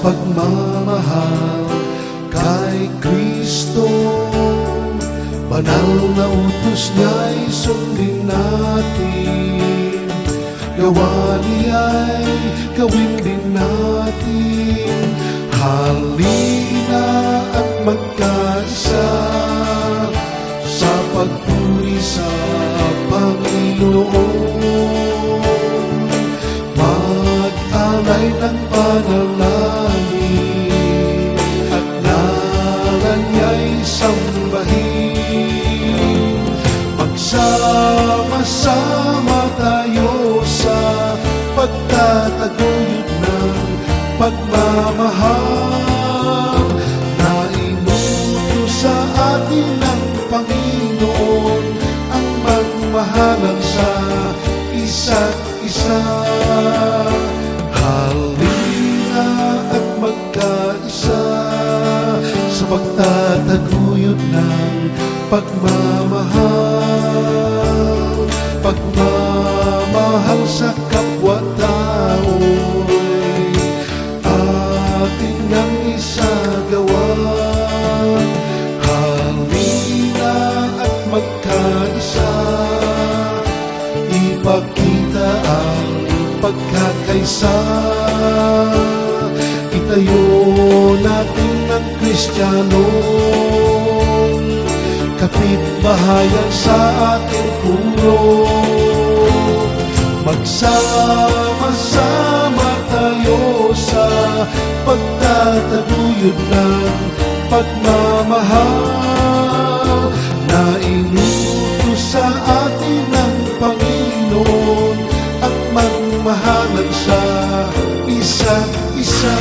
pagmamahal kay Kristo. Banal na utos niya'y sundin natin, gawa niya'y gawin din natin. Halina at magkaisa sa pagpuri sa Panginoon. Mag-alay ng panalangin at ngalan niya'y sambahin. Magsama-sama tayo sa pagtataguyod ng pagmamahal na inutos sa atin ng Panginoon, ang magmahalan sa isa't isa. Halina at magkaisa sa pagtataguyod ng pagmamahal. Pagmamahal sa kapwa-tao'y atin nang isagawa. Halina at magkaisa, ipakita ang pagkakaisa. Itayo natin ang Kristiyanong kapitbahayan sa ating puro. Magsama-sama tayo sa pagtataguyod ng pagmamahal na inutos sa atin ng Panginoon, at magmahalan sa isa't isa.